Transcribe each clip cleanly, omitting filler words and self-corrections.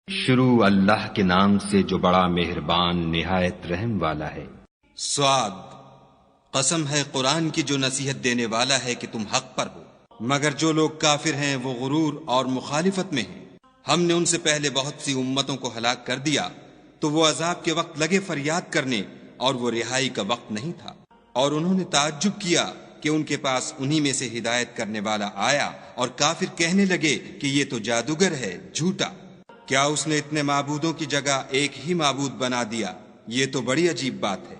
شروع اللہ کے نام سے جو بڑا مہربان نہایت رحم والا ہے۔ سعاد، قسم ہے قرآن کی جو نصیحت دینے والا ہے کہ تم حق پر ہو، مگر جو لوگ کافر ہیں وہ غرور اور مخالفت میں ہیں۔ ہم نے ان سے پہلے بہت سی امتوں کو ہلاک کر دیا تو وہ عذاب کے وقت لگے فریاد کرنے اور وہ رہائی کا وقت نہیں تھا، اور انہوں نے تعجب کیا کہ ان کے پاس انہی میں سے ہدایت کرنے والا آیا، اور کافر کہنے لگے کہ یہ تو جادوگر ہے، جھوٹا۔ کیا اس نے اتنے معبودوں کی جگہ ایک ہی معبود بنا دیا؟ یہ تو بڑی عجیب بات ہے۔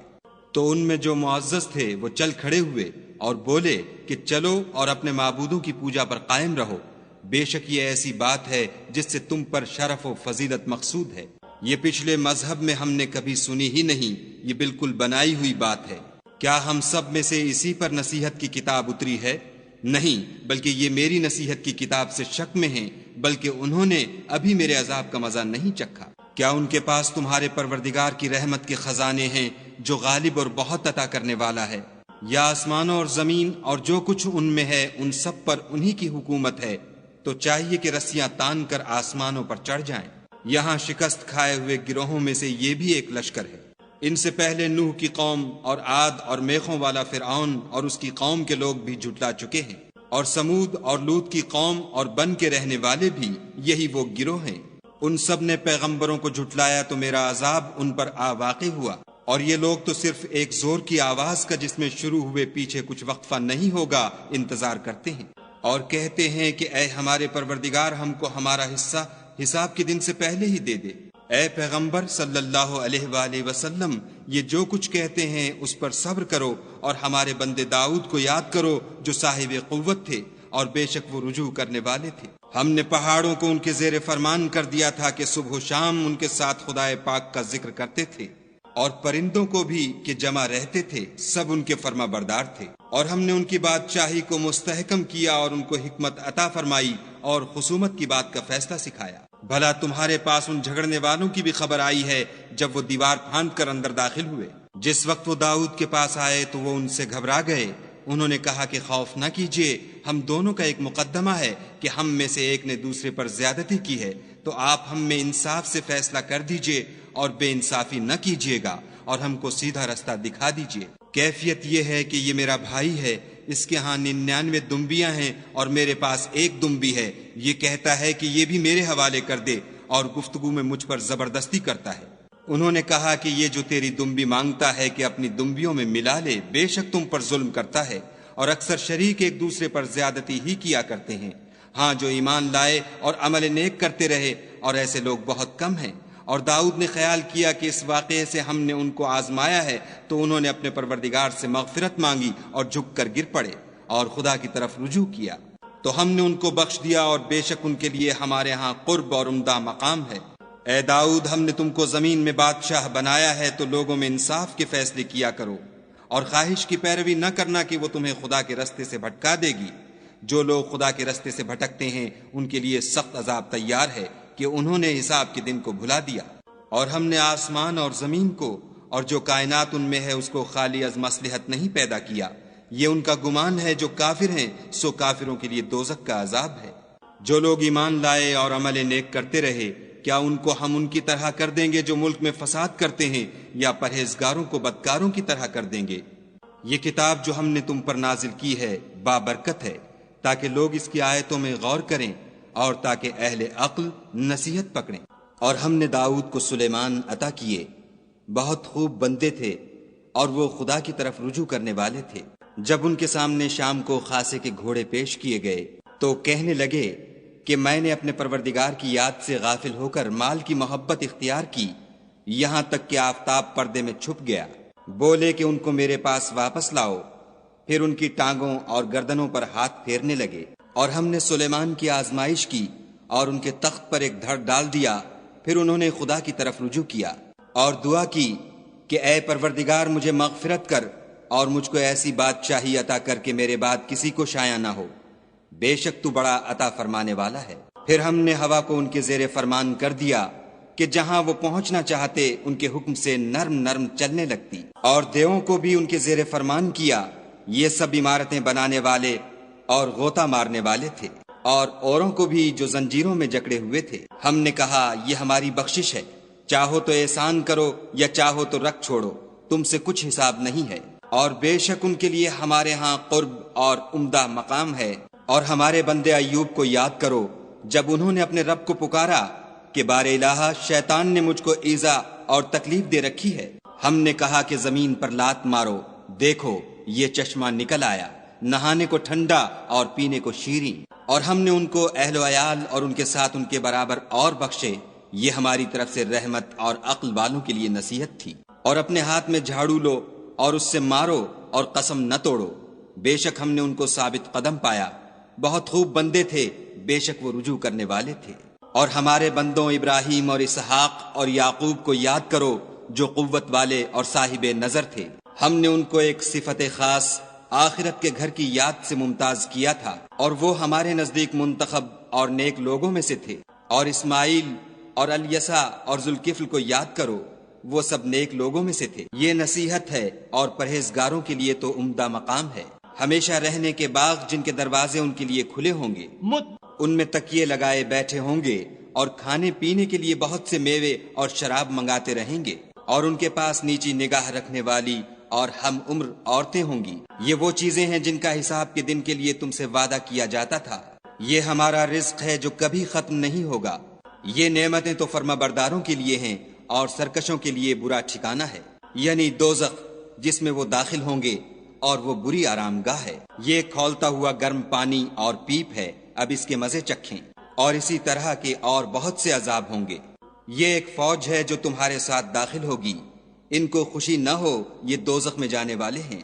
تو ان میں جو معزز تھے وہ چل کھڑے ہوئے اور بولے کہ چلو اور اپنے معبودوں کی پوجا پر قائم رہو، بے شک یہ ایسی بات ہے جس سے تم پر شرف و فضیلت مقصود ہے۔ یہ پچھلے مذہب میں ہم نے کبھی سنی ہی نہیں، یہ بالکل بنائی ہوئی بات ہے۔ کیا ہم سب میں سے اسی پر نصیحت کی کتاب اتری ہے؟ نہیں، بلکہ یہ میری نصیحت کی کتاب سے شک میں ہیں، بلکہ انہوں نے ابھی میرے عذاب کا مزہ نہیں چکھا۔ کیا ان کے پاس تمہارے پروردگار کی رحمت کے خزانے ہیں جو غالب اور بہت عطا کرنے والا ہے؟ یا آسمانوں اور زمین اور جو کچھ ان میں ہے ان سب پر انہی کی حکومت ہے، تو چاہیے کہ رسیاں تان کر آسمانوں پر چڑھ جائیں۔ یہاں شکست کھائے ہوئے گروہوں میں سے یہ بھی ایک لشکر ہے۔ ان سے پہلے نوح کی قوم اور عاد اور میخوں والا فرعون اور اس کی قوم کے لوگ بھی جھٹلا چکے ہیں، اور سمود اور لوط کی قوم اور بن کے رہنے والے بھی یہی وہ گروہ ہیں۔ ان سب نے پیغمبروں کو جھٹلایا تو میرا عذاب ان پر آ واقع ہوا، اور یہ لوگ تو صرف ایک زور کی آواز کا جس میں شروع ہوئے پیچھے کچھ وقفہ نہیں ہوگا انتظار کرتے ہیں، اور کہتے ہیں کہ اے ہمارے پروردگار ہم کو ہمارا حصہ حساب کے دن سے پہلے ہی دے دے۔ اے پیغمبر صلی اللہ علیہ وآلہ وسلم، یہ جو کچھ کہتے ہیں اس پر صبر کرو، اور ہمارے بندے داؤد کو یاد کرو جو صاحب قوت تھے اور بے شک وہ رجوع کرنے والے تھے۔ ہم نے پہاڑوں کو ان کے زیر فرمان کر دیا تھا کہ صبح و شام ان کے ساتھ خدائے پاک کا ذکر کرتے تھے، اور پرندوں کو بھی کہ جمع رہتے تھے، سب ان کے فرما بردار تھے۔ اور ہم نے ان کی بادشاہی کو مستحکم کیا اور ان کو حکمت عطا فرمائی اور خصومت کی بات کا فیصلہ سکھایا۔ بھلا تمہارے پاس ان جھگڑنے والوں کی بھی خبر آئی ہے جب وہ دیوار پھاند کر اندر داخل ہوئے؟ جس وقت وہ داؤد کے پاس آئے تو وہ ان سے گھبرا گئے۔ انہوں نے کہا کہ خوف نہ کیجیے، ہم دونوں کا ایک مقدمہ ہے کہ ہم میں سے ایک نے دوسرے پر زیادتی کی ہے، تو آپ ہم میں انصاف سے فیصلہ کر دیجیے اور بے انصافی نہ کیجیے گا، اور ہم کو سیدھا رستہ دکھا دیجیے۔ کیفیت یہ ہے کہ یہ میرا بھائی ہے، اس کے ہاں 99 دمبیاں ہیں اور میرے پاس ایک دمبی ہے۔ یہ کہتا ہے کہ یہ بھی میرے حوالے کر دے، اور گفتگو میں مجھ پر زبردستی کرتا ہے۔ انہوں نے کہا کہ یہ جو تیری دمبی مانگتا ہے کہ اپنی دمبیوں میں ملا لے، بے شک تم پر ظلم کرتا ہے، اور اکثر شریک ایک دوسرے پر زیادتی ہی کیا کرتے ہیں۔ ہاں، جو ایمان لائے اور عمل نیک کرتے رہے، اور ایسے لوگ بہت کم ہیں۔ اور داؤد نے خیال کیا کہ اس واقعے سے ہم نے ان کو آزمایا ہے، تو انہوں نے اپنے پروردگار سے مغفرت مانگی اور جھک کر گر پڑے اور خدا کی طرف رجوع کیا، تو ہم نے ان کو بخش دیا، اور بے شک ان کے لیے ہمارے ہاں قرب اور عمدہ مقام ہے۔ اے داؤد، ہم نے تم کو زمین میں بادشاہ بنایا ہے، تو لوگوں میں انصاف کے فیصلے کیا کرو، اور خواہش کی پیروی نہ کرنا کہ وہ تمہیں خدا کے رستے سے بھٹکا دے گی۔ جو لوگ خدا کے رستے سے بھٹکتے ہیں ان کے لیے سخت عذاب تیار ہے کہ انہوں نے حساب کے دن کو بھلا دیا۔ اور ہم نے آسمان اور زمین کو اور جو کائنات ان میں ہے اس کو خالی از مصلحت نہیں پیدا کیا۔ یہ ان کا گمان ہے جو کافر ہیں، سو کافروں کے لیے دوزخ کا عذاب ہے۔ جو لوگ ایمان لائے اور عمل نیک کرتے رہے، کیا ان کو ہم ان کی طرح کر دیں گے جو ملک میں فساد کرتے ہیں، یا پرہیزگاروں کو بدکاروں کی طرح کر دیں گے؟ یہ کتاب جو ہم نے تم پر نازل کی ہے بابرکت ہے، تاکہ لوگ اس کی آیتوں میں غور کریں اور تاکہ اہل عقل نصیحت پکڑیں۔ اور ہم نے داؤد کو سلیمان عطا کیے، بہت خوب بندے تھے، اور وہ خدا کی طرف رجوع کرنے والے تھے۔ جب ان کے سامنے شام کو خاصے کے گھوڑے پیش کیے گئے تو کہنے لگے کہ میں نے اپنے پروردگار کی یاد سے غافل ہو کر مال کی محبت اختیار کی، یہاں تک کہ آفتاب پردے میں چھپ گیا۔ بولے کہ ان کو میرے پاس واپس لاؤ، پھر ان کی ٹانگوں اور گردنوں پر ہاتھ پھیرنے لگے۔ اور ہم نے سلیمان کی آزمائش کی اور ان کے تخت پر ایک دھڑ ڈال دیا، پھر انہوں نے خدا کی طرف رجوع کیا اور دعا کی کہ اے پروردگار مجھے مغفرت کر اور مجھ کو ایسی بادشاہی عطا کر کہ میرے بعد کسی کو شایع نہ ہو، بے شک تو بڑا عطا فرمانے والا ہے۔ پھر ہم نے ہوا کو ان کے زیر فرمان کر دیا کہ جہاں وہ پہنچنا چاہتے ان کے حکم سے نرم نرم چلنے لگتی، اور دیووں کو بھی ان کے زیر فرمان کیا، یہ سب عمارتیں بنانے والے اور غوطہ مارنے والے تھے۔ اور اوروں کو بھی جو زنجیروں میں جکڑے ہوئے تھے۔ ہم نے کہا یہ ہماری بخشش ہے، چاہو تو احسان کرو یا چاہو تو رکھ چھوڑو، تم سے کچھ حساب نہیں ہے، اور بے شک ان کے لیے ہمارے ہاں قرب اور عمدہ مقام ہے۔ اور ہمارے بندے ایوب کو یاد کرو جب انہوں نے اپنے رب کو پکارا کہ بار الہ شیطان نے مجھ کو ایذا اور تکلیف دے رکھی ہے۔ ہم نے کہا کہ زمین پر لات مارو، دیکھو یہ چشمہ نکل آیا، نہانے کو ٹھنڈا اور پینے کو شیریں، اور ہم نے ان کو اہل و عیال اور ان کے ساتھ ان کے برابر اور بخشے۔ یہ ہماری طرف سے رحمت اور عقل والوں کے لیے نصیحت تھی۔ اور اپنے ہاتھ میں جھاڑو لو اور اس سے مارو اور قسم نہ توڑو، بے شک ہم نے ان کو ثابت قدم پایا، بہت خوب بندے تھے، بے شک وہ رجوع کرنے والے تھے۔ اور ہمارے بندوں ابراہیم اور اسحاق اور یعقوب کو یاد کرو جو قوت والے اور صاحب نظر تھے۔ ہم نے ان کو ایک صفت خاص آخرت کے گھر کی یاد سے ممتاز کیا تھا، اور وہ ہمارے نزدیک منتخب اور نیک لوگوں میں سے تھے۔ اور اسماعیل اور الیسع اور ذوالکفل کو یاد کرو، وہ سب نیک لوگوں میں سے تھے۔ یہ نصیحت ہے اور پرہیزگاروں کے لیے تو عمدہ مقام ہے۔ ہمیشہ رہنے کے باغ جن کے دروازے ان کے لیے کھلے ہوں گے، ان میں تکیے لگائے بیٹھے ہوں گے، اور کھانے پینے کے لیے بہت سے میوے اور شراب منگاتے رہیں گے، اور ان کے پاس نیچی نگاہ رکھنے والی اور ہم عمر عورتیں ہوں گی۔ یہ وہ چیزیں ہیں جن کا حساب کے دن کے لیے تم سے وعدہ کیا جاتا تھا۔ یہ ہمارا رزق ہے جو کبھی ختم نہیں ہوگا۔ یہ نعمتیں تو فرما برداروں کے لیے ہیں اور سرکشوں کے لیے برا ٹھکانہ ہے، یعنی دوزخ جس میں وہ داخل ہوں گے، اور وہ بری آرام گاہ ہے۔ یہ کھولتا ہوا گرم پانی اور پیپ ہے، اب اس کے مزے چکھیں۔ اور اسی طرح کے اور بہت سے عذاب ہوں گے۔ یہ ایک فوج ہے جو تمہارے ساتھ داخل ہوگی، ان کو خوشی نہ ہو یہ دوزخ میں جانے والے ہیں۔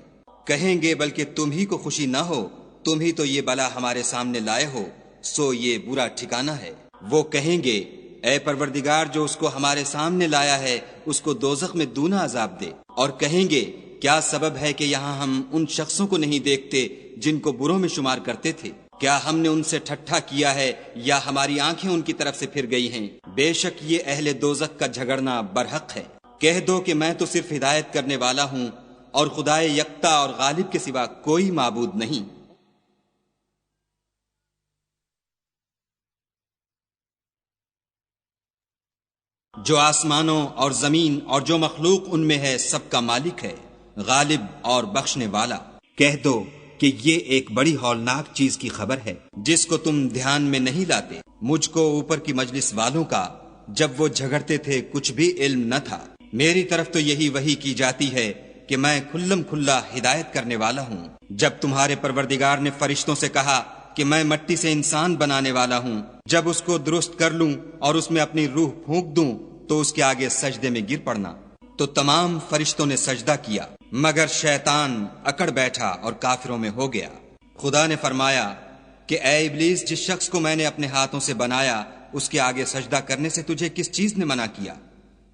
کہیں گے بلکہ تم ہی کو خوشی نہ ہو، تم ہی تو یہ بلا ہمارے سامنے لائے ہو، سو یہ برا ٹھکانہ ہے۔ وہ کہیں گے اے پروردگار جو اس کو ہمارے سامنے لایا ہے اس کو دوزخ میں دونا عذاب دے۔ اور کہیں گے کیا سبب ہے کہ یہاں ہم ان شخصوں کو نہیں دیکھتے جن کو بروں میں شمار کرتے تھے؟ کیا ہم نے ان سے ٹھٹھا کیا ہے یا ہماری آنکھیں ان کی طرف سے پھر گئی ہیں؟ بے شک یہ اہل دوزخ کا جھگڑنا برحق ہے۔ کہہ دو کہ میں تو صرف ہدایت کرنے والا ہوں، اور خدائے یکتا اور غالب کے سوا کوئی معبود نہیں۔ جو آسمانوں اور زمین اور جو مخلوق ان میں ہے سب کا مالک ہے، غالب اور بخشنے والا۔ کہہ دو کہ یہ ایک بڑی ہولناک چیز کی خبر ہے جس کو تم دھیان میں نہیں لاتے۔ مجھ کو اوپر کی مجلس والوں کا جب وہ جھگڑتے تھے کچھ بھی علم نہ تھا۔ میری طرف تو یہی وحی کی جاتی ہے کہ میں کھلم کھلا ہدایت کرنے والا ہوں۔ جب تمہارے پروردگار نے فرشتوں سے کہا کہ میں مٹی سے انسان بنانے والا ہوں، جب اس کو درست کر لوں اور اس میں اپنی روح پھونک دوں تو اس کے آگے سجدے میں گر پڑنا، تو تمام فرشتوں نے سجدہ کیا مگر شیطان اکڑ بیٹھا اور کافروں میں ہو گیا۔ خدا نے فرمایا کہ اے ابلیس، جس شخص کو میں نے اپنے ہاتھوں سے بنایا اس کے آگے سجدہ کرنے سے تجھے کس چیز نے منع کیا؟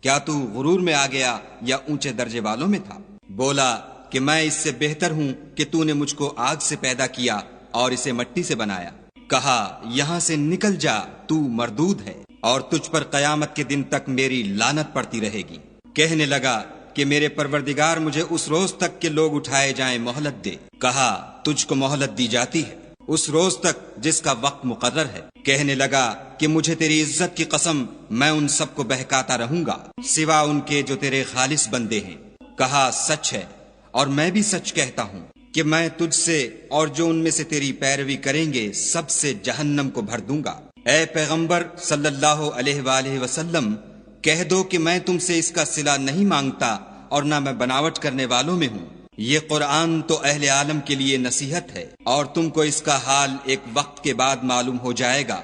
کیا تو غرور میں آ گیا یا اونچے درجے والوں میں تھا؟ بولا کہ میں اس سے بہتر ہوں کہ تو نے مجھ کو آگ سے پیدا کیا اور اسے مٹی سے بنایا۔ کہا یہاں سے نکل جا، تو مردود ہے، اور تجھ پر قیامت کے دن تک میری لعنت پڑتی رہے گی۔ کہنے لگا کہ میرے پروردگار مجھے اس روز تک کہ لوگ اٹھائے جائیں مہلت دے۔ کہا تجھ کو مہلت دی جاتی ہے اس روز تک جس کا وقت مقرر ہے۔ کہنے لگا کہ مجھے تیری عزت کی قسم میں ان سب کو بہکاتا رہوں گا سوا ان کے جو تیرے خالص بندے ہیں۔ کہا سچ ہے اور میں بھی سچ کہتا ہوں کہ میں تجھ سے اور جو ان میں سے تیری پیروی کریں گے سب سے جہنم کو بھر دوں گا۔ اے پیغمبر صلی اللہ علیہ وآلہ وسلم، کہہ دو کہ میں تم سے اس کا صلہ نہیں مانگتا اور نہ میں بناوٹ کرنے والوں میں ہوں۔ یہ قرآن تو اہل عالم کے لیے نصیحت ہے، اور تم کو اس کا حال ایک وقت کے بعد معلوم ہو جائے گا۔